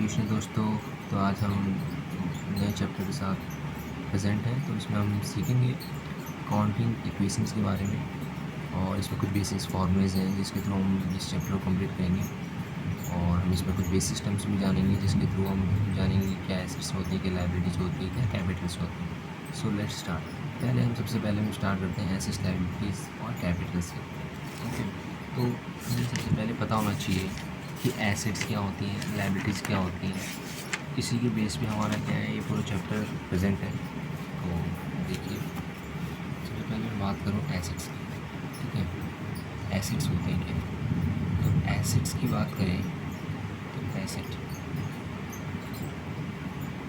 कृष्ण दोस्तों। तो आज हम नए चैप्टर के साथ प्रेजेंट हैं। तो इसमें हम सीखेंगे काउंटिंग इक्वेशंस के बारे में और इसमें कुछ बेसिक्स फॉर्मूलेज हैं जिसके थ्रू हम इस चैप्टर को कंप्लीट करेंगे। और हम इसमें कुछ बेसिक सिस्टम्स भी जानेंगे जिसके थ्रू हम जानेंगे क्या एसेट्स होती है, क्या लायबिलिटीज़ होती है, क्या कैपिटल्स होती है। So let's start. सबसे पहले हम स्टार्ट करते हैं एसेट्स, लायबिलिटीज़ और कैपिटल से। ओके, तो हमें सबसे पहले पता होना चाहिए कि एसेट्स क्या होती हैं, लायबिलिटीज़ क्या होती हैं। इसी के बेस पे हमारा क्या है, ये पूरा चैप्टर प्रेजेंट है। तो देखिए, सबसे पहले मैं बात करूँ एसेट्स की, ठीक है। एसेट्स होते हैं क्या? तो एसेट्स की बात करें तो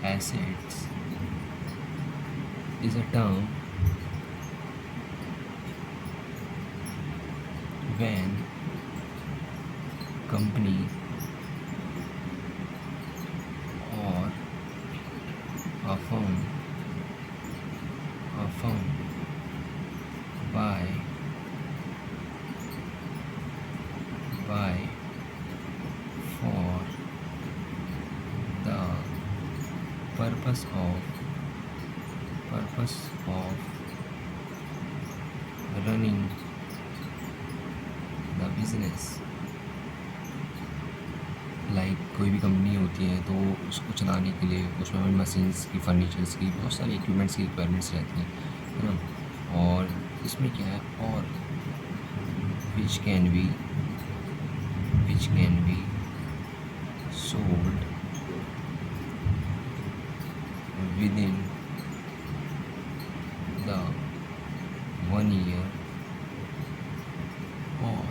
assets is a term when company or a firm buy for the purpose of running the business। Like कोई भी कंपनी होती है तो उसको चलाने के लिए उसमें हमें मशीन्स की, फर्नीचर्स की, बहुत सारी इक्विपमेंट्स की रिक्वायरमेंट्स रहती हैं, है ना। और इसमें क्या है, और which can be sold within the 1 year or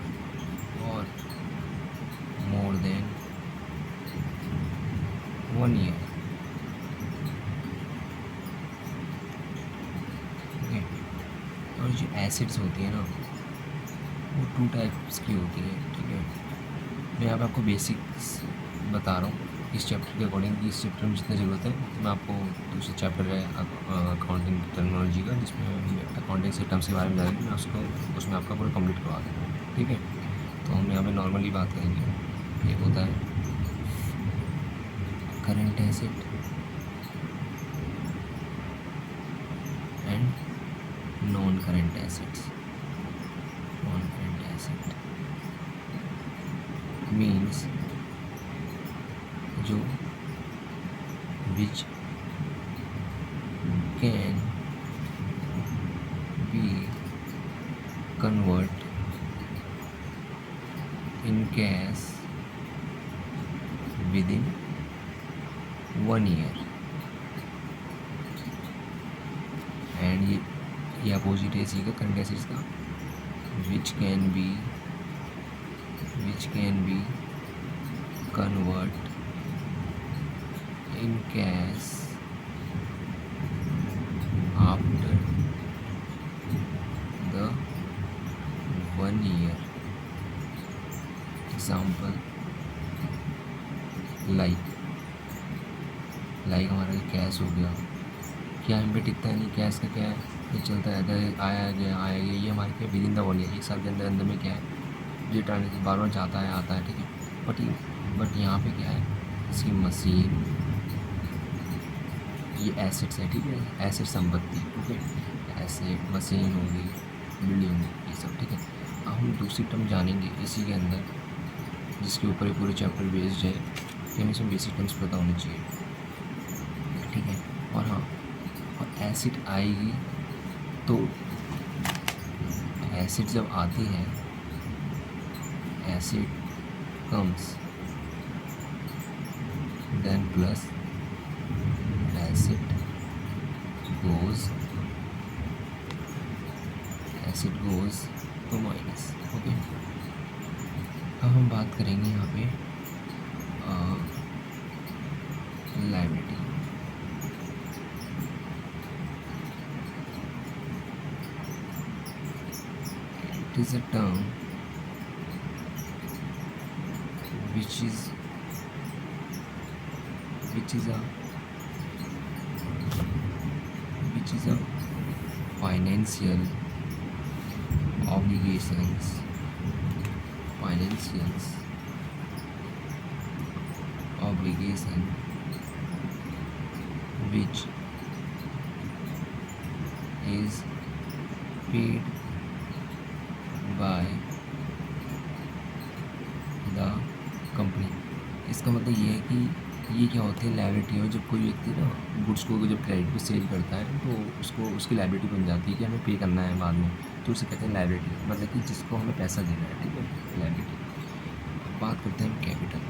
more than 1 year। Okay, और जो एसिड्स होती है ना वो 2 टाइप्स की होती है, ठीक है। मैं यहाँ पे आपको बेसिक्स बता रहा हूँ इस चैप्टर के अकॉर्डिंग। इस चैप्टर में जितनी ज़रूरत है मैं आपको दूसरा चैप्टर है अकाउंटिंग टर्मिनोलॉजी का, जिसमें अकाउंटिंग सिस्टम्स के बारे में जानेंगे, मैं उसमें आपका पूरा कंप्लीट करवा दूँगा, ठीक है। तो हम यहाँ पे नॉर्मली बात करेंगे। एक होता है current asset and non current assets. Non current asset means जो which can be convert in cash within 1 year। And ये अपोजिट है इसी का, करंट एसेट्स का, which can be convert in cash after the 1 year। Example like हमारा cash हो गया, क्या हम पे टिकता है नहीं, कैश का क्या है, ये चलता रहता है, आया गया ये हमारे क्या विद इन द 1 ईयर, 1 साल के अंदर में क्या है, ये ट्रांजेक्शन बार बार जाता है आता है, ठीक है। बट यहाँ पे क्या है, इसकी मशीन, ये एसेट्स है, ठीक है, एसेट संपत्ति, ठीक है, एसेट मशीन होगी, बिल्डिंग, ये सब, ठीक है। अब हम दूसरी टर्म जानेंगे इसी के अंदर जिसके ऊपर ये पूरे चैप्टर बेस्ड है, कि हमें इसमें बेसिक टर्म्स पता होनी चाहिए, ठीक है। और हाँ, और एसिड आएगी तो एसिड जब आती है, acid comes then plus, acid goes to minus. Okay, अब हम बात करेंगे यहाँ पे liability. It is a term which is a financial obligations obligation which is paid by the company। इसका मतलब ये है कि ये क्या होती है, लायबिलिटी है। जब कोई व्यक्ति ना गुड्स को जब क्रेडिट पे सेल करता है तो उसको उसकी लायबिलिटी बन जाती है कि हमें पे करना है बाद में, तो उसे कहते हैं लायबिलिटी, मतलब कि जिसको हमें पैसा देना है, ठीक है, लायबिलिटी। बात करते हैं कैपिटल।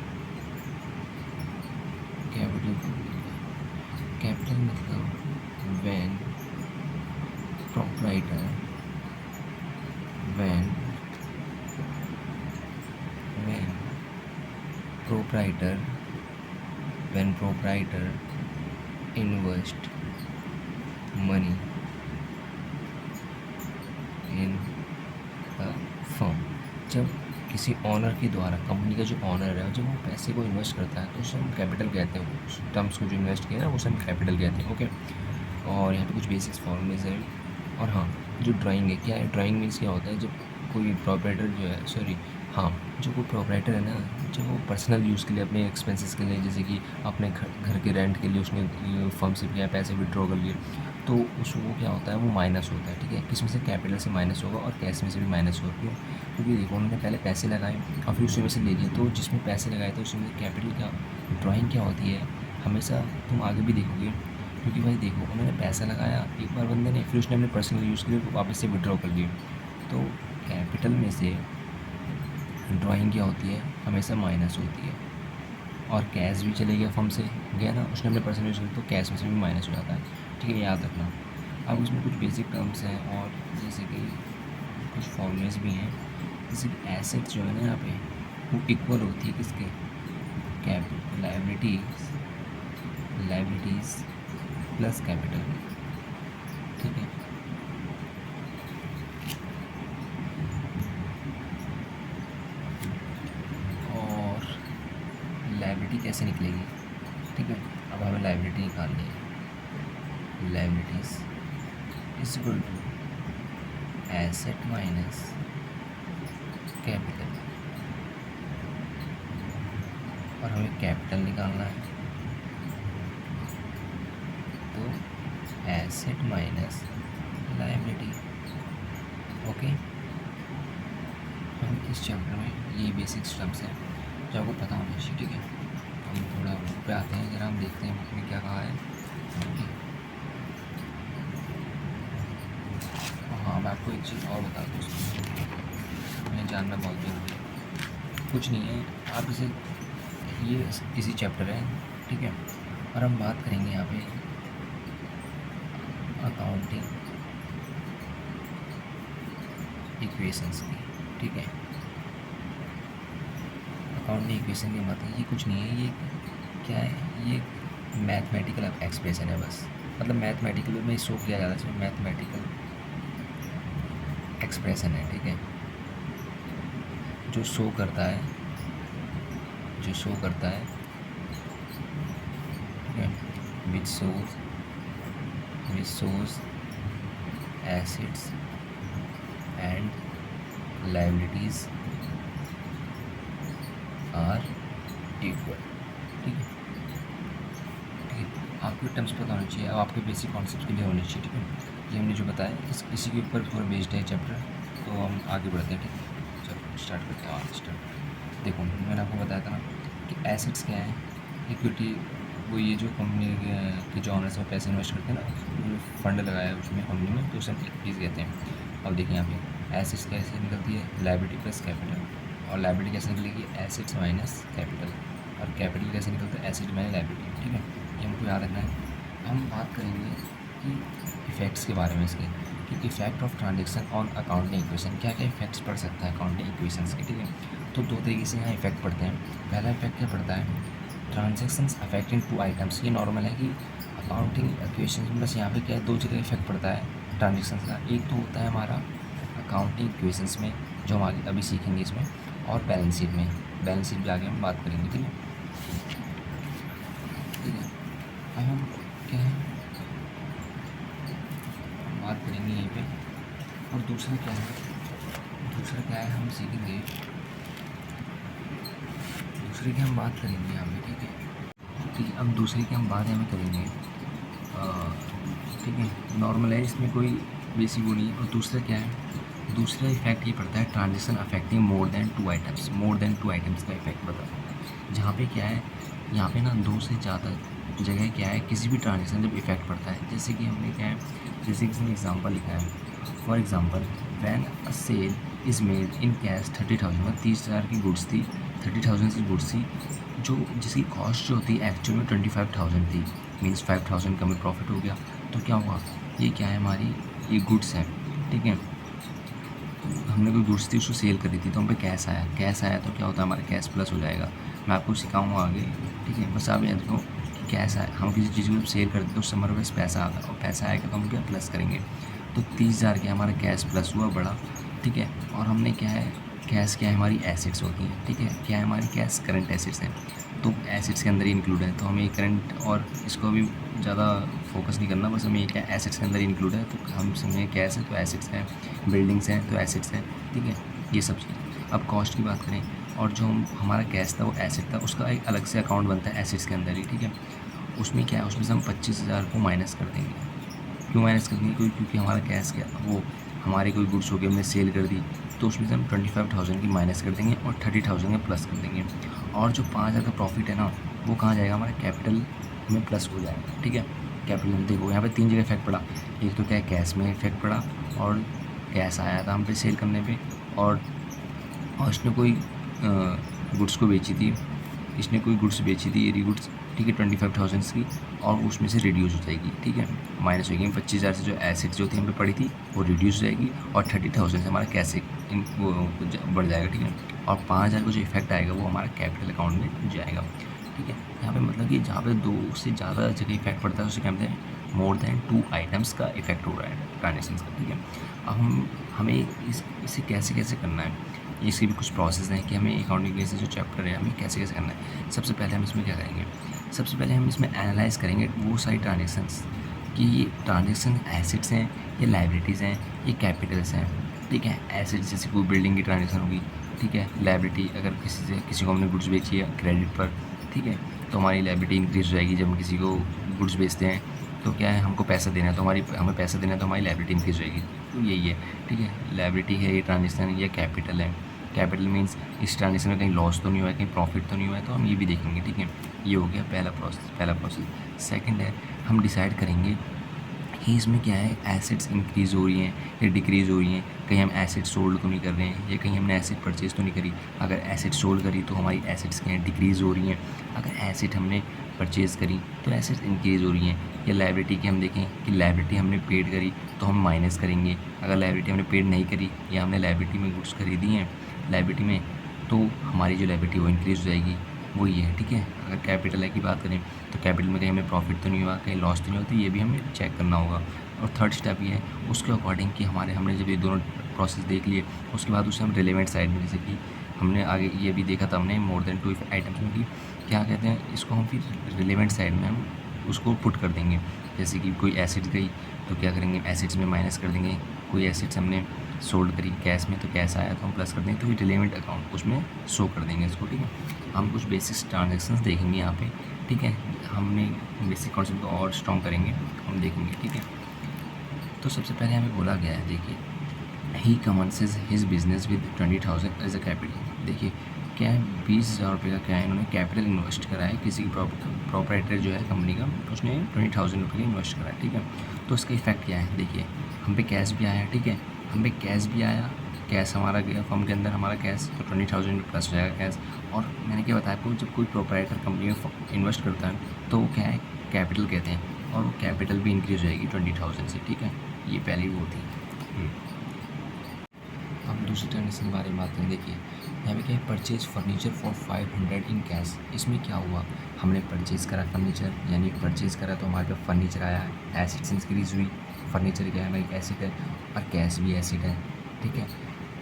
कैपिटल मतलब when proprietor when proprietor invest money in the firm। जब किसी ऑनर के द्वारा, कंपनी का जो ऑनर है, जब वो पैसे को इन्वेस्ट करता है तो उसे हम कैपिटल कहते हैं। उस टर्म्स को जो इन्वेस्ट किया ना उसे हम कैपिटल कहते हैं। ओके, और यहाँ पे कुछ बेसिक्स फॉर्मूलेज हैं। और हाँ, जो ड्राइंग है, क्या है ड्राइंग मीन्स क्या होता है, जब कोई प्रोप्राइटर जो है, सॉरी हाँ, जो कोई प्रोप्राइटर है ना, जब वो पर्सनल यूज़ के लिए, अपने एक्सपेंसेस के लिए, जैसे कि अपने घर के रेंट के लिए उसने फर्म से क्या पैसे विड्रॉ कर लिए, तो उसको क्या होता है, वो माइनस होता है। ठीक है, किस में से, कैपिटल से माइनस होगा और कैश में से भी माइनस होगा। क्यों? क्योंकि देखो उन्होंने पहले पैसे लगाए और फिर उसमें से ले लिए, तो जिसमें पैसे लगाए थे उसमें कैपिटल का ड्राइंग क्या होती है, हमेशा तुम आगे भी देखोगे। क्योंकि भाई देखो, उन्होंने पैसा लगाया एक बार बंदे ने, फिर उसने अपने पर्सनल यूज़ के लिए वापस से विड्रॉ कर लिए, तो कैपिटल में से ड्राइंग क्या होती है, हमेशा माइनस होती है। और कैश भी चले गया, फर्म से गया ना, उसने अपने पर्सनल यूज़ किया, तो कैश में से भी माइनस हो जाता है। ठीक है, याद रखना। अब उसमें कुछ बेसिक टर्म्स हैं, और जैसे कि कुछ फॉर्मूलेज भी हैं। जैसे कि एसेट्स जो है ना यहाँ पे, वो इक्वल होती है किसके, कैपिटल, लायबिलिटीज़ प्लस कैपिटल। ठीक है, और लायबिलिटी कैसे निकलेगी, ठीक है, अब हमें लायबिलिटी निकालनी है। Liabilities is equal to asset minus capital, और हमें कैपिटल निकालना है, तो एसेट माइनस लायबिलिटी। ओके, हम इस चैप्टर में ये बेसिक स्टेप्स हैं जो आपको पता होना चाहिए। ठीक है, हम थोड़ा बुक पे आते हैं, जरा हम देखते हैं बुक में क्या कहा है। ओके, हाँ, मैं आपको एक चीज़ और बता दूँ, उसमें हमें जानना बहुत ज़रूरी है। कुछ नहीं है, आप इसे, ये इसी चैप्टर है, ठीक है, और हम बात करेंगे यहाँ पे अकाउंटिंग इक्वेशंस की। ठीक है, अकाउंटिंग इक्वेशन की बात है, ये कुछ नहीं है, ये क्या है, ये मैथमेटिकल एक्सप्रेशन है बस। मतलब मैथमेटिकल में शो किया जाता है, इसमें मैथमेटिकल एक्सप्रेशन है। ठीक है, जो शो करता है, ठीक है, विच shows assets and liabilities are equal। ठीक है, आपको टर्म्स पता होना चाहिए, अब आपके बेसिक कॉन्सेप्ट क्लियर होने चाहिए। ठीक है, ये हमने जो बताया इसी के ऊपर पूरा बेस्ड है चैप्टर, तो हम आगे बढ़ते हैं। ठीक है, चलो स्टार्ट करते हैं। स्टार्ट, देखो मैंने आपको बताया था ना कि एसेट्स क्या है, इक्विटी, वो ये जो कंपनी के जो ऑनर्स में पैसे इन्वेस्ट करते हैं ना, फंड लगाया है उसमें कंपनी में, तो उसे हम इक्विटीज़ कहते हैं। अब देखिए यहाँ पे एसेट्स कैसे निकलती है, लायबिलिटी प्लस कैपिटल, और लायबिलिटी कैसे निकलेगी, एसेट्स माइनस कैपिटल, और कैपिटल कैसे निकलता है, एसेट माइनस लायबिलिटी। ठीक है, ये हमको याद रखना है। हम बात करेंगे कि इफ़ेक्ट्स के बारे में इसके, कि effect of transaction on accounting equation, क्या क्या इफेक्ट्स पड़ सकता है अकाउंटिंग इक्वेशंस के। ठीक है, तो दो तरीके से यहाँ इफेक्ट पड़ते हैं। पहला इफेक्ट क्या पड़ता है, ट्रांजेक्शन्स अफेक्टिंग टू आइटम्स। ये नॉर्मल है कि अकाउंटिंग इक्वेशन में बस यहाँ पे क्या है, दो जगह इफेक्ट पड़ता है ट्रांजेक्शन्स का। एक तो होता है हमारा अकाउंटिंग इक्वेशंस में, जो हम आगे अभी सीखेंगे इसमें, और बैलेंस शीट में। बैलेंस शीट भी आगे हम बात करेंगे। ठीक है, अब हम क्या है, बात करेंगे यहीं पे। और दूसरा क्या है, हम सीखेंगे, दूसरे की हम बात करेंगे यहाँ पे। ठीक है, ठीक है, अब दूसरी की हम बात यहाँ पे करेंगे। ठीक है, नॉर्मल है, इसमें कोई बेसिक वो नहीं है। और दूसरा क्या है, दूसरा इफेक्ट ये पड़ता है transaction affecting more than two items का इफेक्ट पड़ता है। जहाँ पे क्या है, यहाँ पे ना 2 से ज़्यादा जगह क्या है, किसी भी ट्रांजेक्शन जब इफेक्ट पड़ता है, जैसे कि हमने क्या है, जैसे किसी ने एग्जांपल लिखा है, for example when a sale is made in cash 30,000, मतलब 30,000 की गुड्स थी, 30,000 की गुड्स थी, जो जिसकी कॉस्ट जो होती है एक्चुअल में 25,000 थी, मीन्स 5,000 का हमें प्रॉफिट हो गया। तो क्या हुआ, ये क्या है, हमारी ये गुड्स है, ठीक है, हमने कोई गुड्स थी उसको सेल करी थी, तो हम पे कैश आया तो क्या होता है, हमारा कैश प्लस हो जाएगा। मैं आपको सिखाऊंगा आगे, ठीक है, बस आप याद रखो कि कैश आया, हम किसी चीज़ को सेल करते तो उससे हमारे पास पैसा आता है, और पैसा आएगा तो हम क्या प्लस करेंगे। तो 30,000 क्या हमारा कैश प्लस हुआ बड़ा, ठीक है। और हमने क्या है, कैश क्या है, हमारी एसेट्स होती हैं, ठीक है, क्या है हमारी कैश करंट एसेट्स हैं, तो एसेट्स के अंदर ही इंक्लूड है। तो हमें करंट और इसको भी ज़्यादा फोकस नहीं करना, बस हमें क्या एसेट्स के अंदर ही इंक्लूड है। तो हम समझें कैश है तो एसेट्स हैं, बिल्डिंग्स हैं तो एसेट्स हैं, ठीक है, ये सब चीज़। अब कॉस्ट की बात करें, और जो हमारा कैश था वो एसेट था, उसका एक अलग से अकाउंट बनता है एसेट्स के अंदर ही, ठीक है। उसमें क्या है, उसमें से हम 25,000 को माइनस कर देंगे। क्यों माइनस कर देंगे, क्योंकि हमारा कैश क्या, वो हमारी कोई गुड्स हो गई, हमने सेल कर दी, तो उसमें से हम 25,000 की माइनस कर देंगे और 30,000 का प्लस कर देंगे। और जो 5,000 का प्रॉफिट है ना, वो कहाँ जाएगा, हमारे कैपिटल में प्लस हो जाएगा, ठीक है। कैपिटल में देखो यहाँ पे 3 जगह इफेक्ट पड़ा, एक तो क्या है, कैश में इफेक्ट पड़ा, और कैश आया था हम पे सेल करने पे, और इसने कोई गुड्स को बेची थी, इसने कोई गुड्स बेची थी, ये गुड्स, ठीक है, 25,000 की, और उसमें से रिड्यूस हो जाएगी, ठीक है, माइनस होगी। 25,000 से जो एसेट्स जो थी हम पे पड़ी थी वो रिड्यूस हो जाएगी, और 30,000 से हमारा कैश वो बढ़ जाएगा, ठीक है। और 5,000 का जो इफेक्ट आएगा वो हमारा कैपिटल अकाउंट में जाएगा, ठीक है। यहाँ पे मतलब कि जहाँ पे 2 से ज़्यादा जगह इफेक्ट पड़ता है उसे क्या कहते हैं, मोर देन 2 आइटम्स का इफेक्ट हो रहा है ट्रांजेक्शन का, ठीक है। अब हमें इसे कैसे कैसे करना है, इसकी भी कुछ प्रोसेस हैं कि हमें अकाउंटिंग के जो चैप्टर है हमें कैसे कैसे करना है। सबसे पहले हम इसमें क्या करेंगे, सबसे पहले हम इसमें एनालाइज़ करेंगे वो सारी ट्रांजेक्शन्स कि ये ट्रांजेक्शन एसेट्स हैं, ये लाइबिलिटीज़ हैं, ये कैपिटल्स हैं, ठीक है। एसेट्स जैसे कोई बिल्डिंग की ट्रांजेक्शन होगी, ठीक है। लाइबिलिटी अगर किसी को हमने गुड्स बेची है क्रेडिट पर, ठीक है, तो हमारी लाइबिलिटी इंक्रीज हो जाएगी। जब हम किसी को गुड्स बेचते हैं तो क्या है, हमको पैसा देना है, तो हमें पैसा देना है तो हमारी लाइबिलिटी इंक्रीज हो जाएगी। तो यही है, ठीक है, लाइबिलिटी है ये ट्रांजेक्शन, ये कैपिटल है। कैपिटल मीन्स इस ट्रांजेक्शन में कहीं लॉस तो नहीं हुआ है, कहीं प्रॉफिट तो नहीं हुआ है, तो हम ये भी देखेंगे, ठीक है। ये हो गया पहला प्रोसेस। सेकंड है, हम डिसाइड करेंगे कि इसमें क्या है, एसेट्स इंक्रीज़ हो रही हैं या डिक्रीज़ हो रही हैं, कहीं हम एसेट सोल्ड तो नहीं कर रहे हैं, या कहीं हमने एसेट परचेज तो नहीं करी। अगर एसेट सोल्ड करी तो हमारी एसेट्स क्या हैं, डिक्रीज़ हो रही हैं। अगर एसेट हमने परचेज़ करी तो एसेट्स इंक्रीज़ हो रही हैं। या लाइबिलिटी की हम देखें कि लाइबिलिटी हमने पेड करी तो हम माइनस करेंगे। अगर लाइबिलिटी हमने पेड नहीं करी या हमने लाइबिलिटी में गुड्स खरीदी हैं लाइबिलिटी में, तो हमारी जो लाइबिलिटी वो इंक्रीज़ हो जाएगी, वही है, ठीक है। अगर कैपिटल है की बात करें तो कैपिटल में कहीं हमें प्रॉफिट तो नहीं हुआ, कहीं लॉस तो नहीं होती, ये भी हमें चेक करना होगा। और थर्ड स्टेप ये है उसके अकॉर्डिंग कि हमने जब ये दोनों प्रोसेस देख लिए, उसके बाद उसे हम रिलेवेंट साइड में, जैसे कि हमने आगे ये भी देखा था हमने मोर देन 2 आइटम्स में, कि क्या कहते हैं इसको, हम फिर रिलेवेंट साइड में हम उसको पुट कर देंगे। जैसे कि कोई एसिड गई तो क्या करेंगे, एसिड्स में माइनस कर देंगे। कोई एसिड्स हमने सोल्ड करी कैश में तो कैश आया तो हम प्लस कर देंगे, तो ये रिलेवेंट अकाउंट उसमें शो कर देंगे इसको, ठीक है। हम कुछ बेसिक ट्रांजेक्शन्स देखेंगे यहाँ पे, ठीक है। हमने बेसिक कॉन्सेप्ट को और स्ट्रॉन्ग करेंगे, हम देखेंगे, ठीक है। तो सबसे पहले हमें बोला गया है, देखिए, he commences his business with 20,000 as a capital. देखिए क्या है, 20,000 रुपये का क्या है, इन्होंने कैपिटल इन्वेस्ट करा है, किसी प्रॉपराइटर जो है कंपनी का, उसने 20,000 रुपये का इन्वेस्ट करा है, ठीक है। तो इसका इफेक्ट क्या है, देखिए हम पे कैश भी आया, ठीक है, हम पे कैश भी आया, कैश हमारा गया फर्म के अंदर, हमारा कैश तो 20,000 प्लस हो जाएगा कैश। और मैंने क्या बताया आपको, जब कोई प्रोपराइटर कंपनी में इन्वेस्ट करता है तो वो क्या है, कैपिटल कहते हैं, और वो कैपिटल भी इंक्रीज हो जाएगी 20,000 से, ठीक है। ये पहली वो थी। अब दूसरी ट्रांजेक्शन के बारे में बात करें, देखिए यहाँ पे क्या है, purchase furniture for 500 in cash. इसमें क्या हुआ, हमने परचेज़ करा फर्नीचर, यानी परचेज़ करा तो हमारे पास फर्नीचर आया, एसिड्स इंक्रीज हुई। फर्नीचर क्या है, हमारी एसिड है, और कैश भी एसिड है, ठीक है।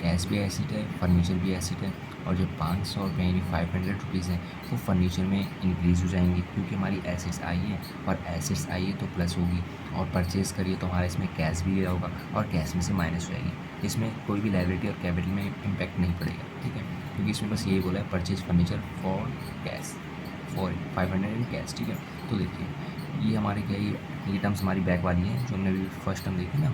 कैश भी एसिड है, फर्नीचर भी एसिड है, और जो 500 रुपये यानी 500 रुपीज़ हैं वो फर्नीचर में इंक्रीज़ हो जाएंगी, क्योंकि हमारी एसेट्स आई है, और एसेट्स आई है तो प्लस होगी। और परचेज़ करिए तो हमारे इसमें कैश भी होगा, और कैश में से माइनस हो जाएगी। इसमें कोई भी लायबिलिटी और कैपिटल में इम्पैक्ट नहीं पड़ेगा, ठीक है, क्योंकि इसमें बस यही बोला है, purchase furniture for cash, for 500 in cash, ठीक है। तो देखिए ये हमारे क्या ये टर्म्स हमारी बैक वाली है जो हमने अभी फर्स्ट टर्म देखी ना,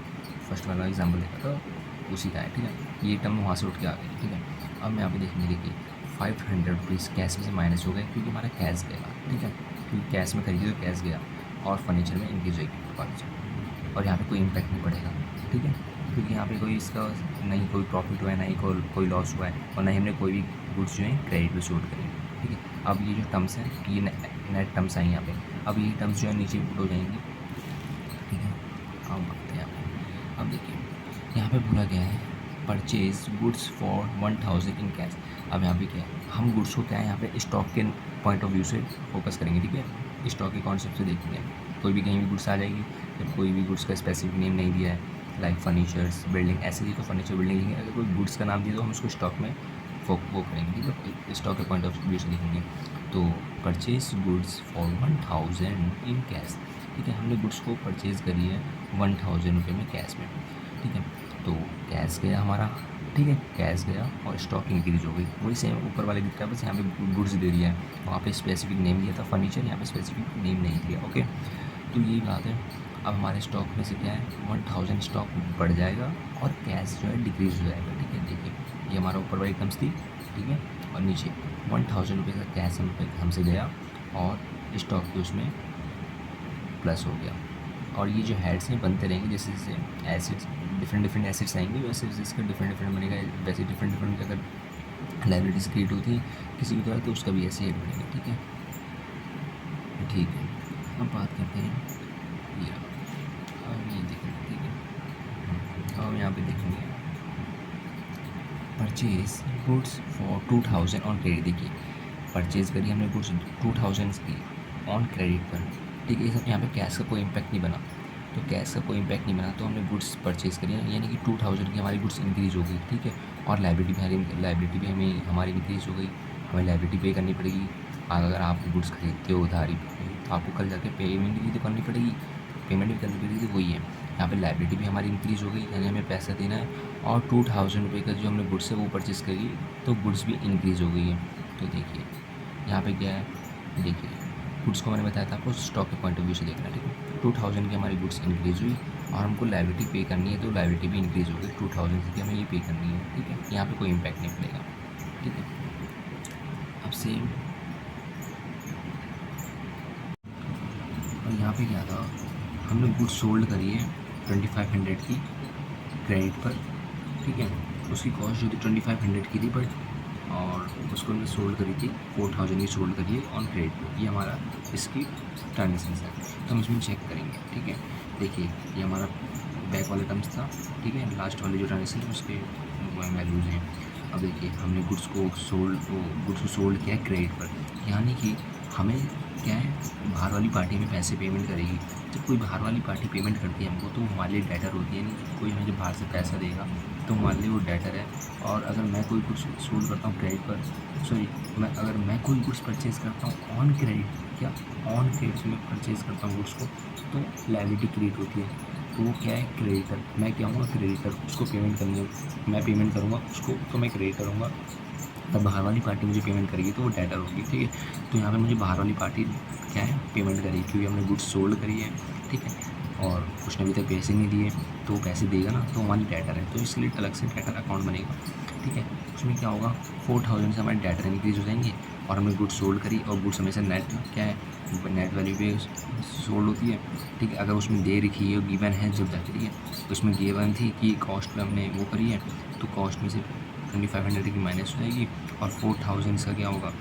फर्स्ट वाला एग्जाम्पल देखा था उसी का है, ठीक है। ये टर्म वहाँ से उठ के आ गई, ठीक है। अब मैं यहाँ पे देखेंगे, देखिए 500 रुपीज़ कैश में से माइनस हो गए क्योंकि हमारा कैश गया, ठीक है, क्योंकि कैश में खरीदी तो कैश गया और फर्नीचर में इंक्रीज होगी और यहाँ पे कोई इम्पैक्ट नहीं पड़ेगा, ठीक है, क्योंकि यहाँ पे कोई इसका नहीं कोई प्रॉफिट हुआ है, नहीं कोई लॉस हुआ है और नहीं हमने कोई भी गुड्स जो है क्रेडिट पे शूट करे, ठीक है। अब ये जो टर्म्स हैं ये नेट टर्म्स आई यहाँ पे, अब ये टर्म्स जो है नीचे पुट हो जाएंगी, ठीक है। अब आते हैं यहाँ पे, अब देखिए यहाँ पे बोला गया है purchase goods for 1000 in cash. अब यहाँ पे क्या है, हम गुड्स को क्या है यहाँ पे स्टॉक के पॉइंट ऑफ व्यू से फोकस करेंगे, ठीक है, स्टॉक के कॉन्सेप्ट से देखेंगे। कोई भी कहीं भी गुड्स आ जाएगी, जब कोई भी गुड्स का स्पेसिफिक नेम नहीं दिया है लाइक फर्नीचर्स बिल्डिंग ऐसे ही, तो फर्नीचर बिल्डिंग लिखेंगे। अगर कोई गुड्स का नाम दिया तो हम उसको स्टॉक में वो करेंगे, ठीक है, स्टॉक के पॉइंट ऑफ व्यू से देखेंगे। तो purchase goods for 1000 in cash, ठीक है, हमने गुड्स को परचेज़ करी है 1000 रुपये में कैश में, ठीक है। तो कैश गया हमारा, ठीक है, कैश गया और स्टॉक इंक्रीज हो गई, वही सेम ऊपर वाले दिख रहा है, बस यहाँ पे गुड्स दे दिया है, वहाँ पे स्पेसिफिक नेम दिया था फर्नीचर, यहाँ पे स्पेसिफिक नेम नहीं दिया, ओके। तो यही बात है। अब हमारे स्टॉक में से क्या है 1000 स्टॉक बढ़ जाएगा और कैश जो है डिक्रीज हो जाएगा, ठीक है। देखिए ये हमारा ऊपर वाली टर्म्स थी, ठीक है, और नीचे 1000 रुपये का कैश हमसे गया और स्टॉक के उसमें प्लस हो गया। और ये जो हेड्स हैं बनते रहेंगे, जैसे जैसे एसिड्स डिफरेंट एसिड्स आएंगे वैसे इसका डिफरेंट बनेगा, वैसे डिफरेंट अगर लाइबिलिटीज क्रिएट होती है किसी भी तरह तो उसका भी ऐसे हेड बनेगा, ठीक है, ठीक है। अब बात करते हैं ये, अब ये देखेंगे, ठीक है, अब यहाँ पे देखेंगे purchase goods for 2000 on credit. देखिए परचेज़ करी हमने गुड्स 2000 की ऑन क्रेडिट पर, ठीक है, यहाँ पे कैश का कोई इम्पैक्ट नहीं बना, तो कैश का कोई इम्पैक्ट नहीं बना तो हमने गुड्स परचेज़ करी है, यानी कि 2000 की हमारी गुड्स इंक्रीज़ हो गई, ठीक है, और लाइबिलिटी भी हमें हमारी इंक्रीज़ हो गई, हमें लाइबिलिटी पे करनी पड़ेगी। अगर आप गुड्स खरीदते हो उधारी तो आपको कल जाके पेमेंट भी तो करनी पड़ेगी, पेमेंट भी करनी पड़ेगी, तो वही है, यहाँ पे लाइबिलिटी भी हमारी इंक्रीज़ हो गई, यानी हमें पैसा देना है, और 2000 रुपये का जो हमने गुड्स है वो परचेज़ करी तो गुड्स भी इंक्रीज़ हो गई है। तो देखिए यहाँ पे क्या है, देखिए गुड्स को मैंने बताया था आपको स्टॉक के पॉइंट ऑफ व्यू से देखना, ठीक है। 2000 की हमारी गुड्स इंक्रीज़ हुई और हमको लाइबिलिटी पे करनी है, तो लाइबिलिटी भी इंक्रीज़ हो गई, 2000 की हमें ये पे करनी है, ठीक है, यहाँ पे कोई इम्पैक्ट नहीं पड़ेगा, ठीक है। अब सेम और यहाँ पे क्या था, हमने गुड्स सोल्ड करी है 2500 की क्रेडिट पर, ठीक है, उसकी कॉस्ट जो थी 2500 की थी, बट और उसको हमने सोल्ड करी थी 4000 की सोल्ड करी है ऑन क्रेडिट पर। ये हमारा इसकी ट्रांजेक्शन है, तो हम इसमें चेक करेंगे, ठीक है। देखिए ये हमारा बैक वाला टर्म्स था, ठीक है, लास्ट वाली जो ट्रांजेक्शन है उसके वैल्यूज़ हैं। अब देखिए हमने गुड्स को सोल्ड किया है क्रेडिट पर, यानी कि हमें क्या है, बाहर वाली पार्टी हमें पैसे पेमेंट करेगी। जब कोई बाहर वाली पार्टी पेमेंट करती है हमको तो हमारे लिए डेटर होती है, नहीं कोई हमें जब बाहर से पैसा देगा तो हमारे लिए वो डेटर है। और अगर मैं कोई गुड्स सोल्ड करता हूँ क्रेडिट पर, अगर मैं कोई गुड्स परचेज़ करता हूँ ऑन क्रेडिट, क्या ऑन क्रेडिट में परचेज़ करता हूँ गुड्स को, तो लायबिलिटी क्रिएट होती है, तो वो क्या है क्रेडिटर, मैं क्या हूँ क्रेडिटर, उसको पेमेंट करनी है, मैं पेमेंट करूँगा उसको तो मैं क्रेडिटर हूँगा, तब बाहर वाली पार्टी मुझे पेमेंट करेगी तो वो डेटर होगी, ठीक है। तो यहाँ पे मुझे बाहर वाली पार्टी क्या है पेमेंट करेगी क्योंकि हमने गुड्स सोल्ड करी है, ठीक है, और उसने अभी तक पैसे नहीं दिए तो वो पैसे देगा ना, तो हमारी डेटर है, तो इसलिए अलग से डेटर अकाउंट बनेगा, ठीक है। उसमें क्या होगा 4000 से हमारे डेटर इंक्रीज हो जाएंगे और हमने गुड्स सोल्ड करी, और गुड्स हमेशा नेट क्या है नेट वैल्यू पे सोल्ड होती है, ठीक है। अगर उसमें दे रखी है गिवन है जब जाके, ठीक है, तो उसमें गिवन थी कि कॉस्ट पे हमने वो करी है, तो कॉस्ट में से 2500 की माइनस हो जाएगी और 4000 का क्या होगा,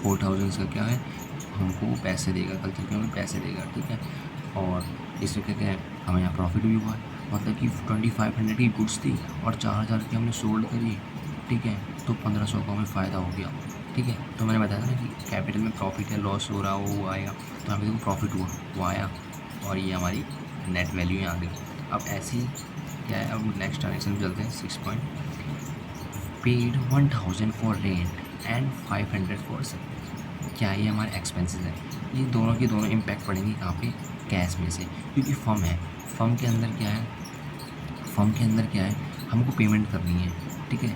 4000 का क्या है हमको पैसे देगा, कल चल के हमें पैसे देगा, ठीक है। और इससे क्या है हमें यहाँ प्रॉफिट भी हुआ है, मतलब कि 2500 की गुड्स थी और 4000 की हमने सोल्ड करी, ठीक है, तो 1500 का हमें फ़ायदा हो गया, ठीक है। तो मैंने बताया था ना कि कैपिटल में प्रॉफिट है लॉस हो रहा वो आएगा, तो हमें देखो प्रॉफिट हुआ वो आया और ये हमारी नेट वैल्यू यहाँ आ गई। अब ऐसी क्या है, अब नेक्स्ट ट्रांजेक्शन चलते हैं 6 point, paid 1000 for rent and 500 for service. क्या ये हमारे एक्सपेंसेस है, ये दोनों के दोनों इम्पैक्ट पड़ेंगे कहाँ पे, कैश में से, क्योंकि फर्म है, फर्म के अंदर क्या है हमको पेमेंट करनी है, ठीक है,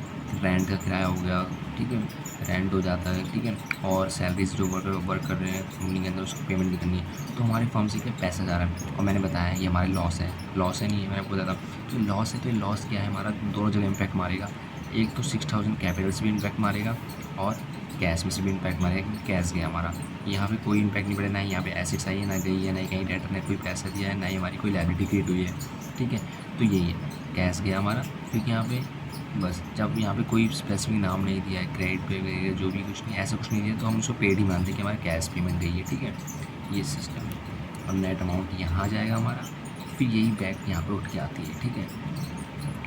रेंट का किराया हो गया, ठीक है, रेंट हो जाता है, ठीक है, और सैलरीज जो वर्क कर रहे हैं कंपनी के अंदर उसको पेमेंट भी करनी है। तो हमारे फर्म से क्या पैसा जा रहा है, और मैंने बताया ये हमारे लॉस है नहीं है, मैंने आपको बताया था। तो लॉस है, तो ये लॉस क्या है हमारा, दोनों जगह इम्पैक्ट मारेगा। एक तो 6000 कैपिटल से भी इम्पैक्ट मारेगा और कैश में से भी इम्पैक्ट मारेगा, क्योंकि कैश गया हमारा। यहाँ पे कोई इम्पैक्ट नहीं पड़े, ना ही यहाँ पे एसेट्स आई है, ना गई है, ना ही कहीं डेटर ने कोई पैसा दिया है, ना ही हमारी कोई लायबिलिटी क्रिएट हुई है, ठीक है। तो यही है, कैश गया हमारा, क्योंकि यहाँ पे बस जब यहाँ पे कोई स्पेसिफिक नाम नहीं दिया है, क्रेडिट पे गई है, जो भी कुछ नहीं, ऐसा कुछ नहीं दिया, तो हम उसको पेड ही मानते हैं कि हमारा कैश पेमेंट गई है, ठीक है। ये सिस्टम है, और नेट अमाउंट यहाँ आ जाएगा हमारा, फिर यही बैक यहाँ पे उठ के आती है, ठीक है,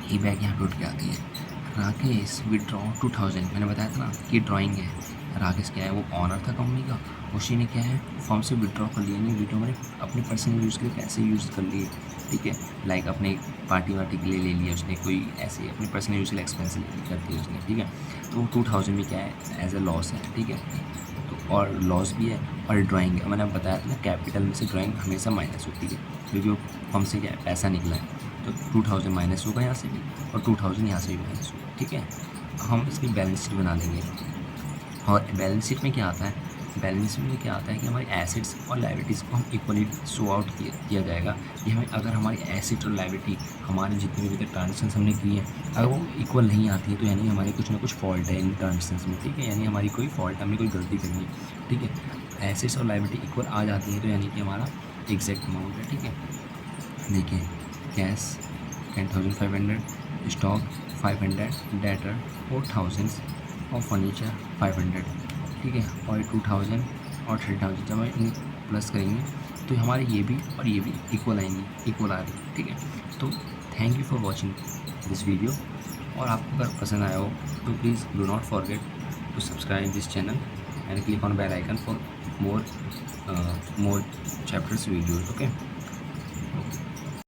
यही बैक यहाँ पे उठ के आती है। राकेश विड्रॉ 2000, मैंने बताया था ना कि ड्राइंग है। राकेश क्या है, वो ऑनर था कंपनी का, उसी ने क्या है फॉर्म से विड्रॉ कर लिया, नहीं विड्रॉ मैंने अपने पर्सनल यूज़ के लिए पैसे यूज़ कर लिए, ठीक है, लाइक अपने पार्टी वार्टी के लिए ले लिया उसने, कोई ऐसे अपने पर्सनल यूज़ के लिए एक्सपेंस कर दिया उसने, ठीक है। तो 2000 में क्या है एज ए लॉस है, ठीक है, तो और लॉस भी है, और ड्राइंग है। मैंने बताया था ना कैपिटल में से ड्राइंग हमेशा माइनस होती है, क्योंकि वो फॉर्म से क्या है पैसा निकला है, तो 2000 माइनस होगा यहाँ से भी, और 2000 यहाँ से भी माइनस होगा, ठीक है। हम इसकी बैलेंस शीट बना लेंगे, और बैलेंस शीट में क्या आता है, बैलेंस शीट में क्या आता है कि हमारी एसेट्स और लायबिलिटीज़ को हम इक्वली शो आउट किया जाएगा कि हमें अगर हमारी एसेट और लायबिलिटी हमारे जितने भी ट्रांजेक्शन हमने किए हैं अगर वो इक्वल नहीं आती है, तो यानी हमारी कुछ ना कुछ फॉल्ट है इन ट्रांजेक्शन में, ठीक है, यानी हमारी कोई फॉल्ट, हमने कोई गलती करनी है, ठीक है। एसेट्स और लायबिलिटी इक्वल आ जाती है, तो यानी कि हमारा एग्जैक्ट अमाउंट है, ठीक है। देखिए कैश 10,500, स्टॉक 500, डेटर 4000 और फर्नीचर 500, ठीक है, और 2000 और 3000 जब हम इन प्लस करेंगे तो हमारे ये भी और ये भी इक्वल आएंगे, इक्वल आ रही है, ठीक है। तो thank you for watching this video, और आपको अगर पसंद आया हो तो please do not forget to subscribe this channel and click on bell icon for more chapters videos, okay।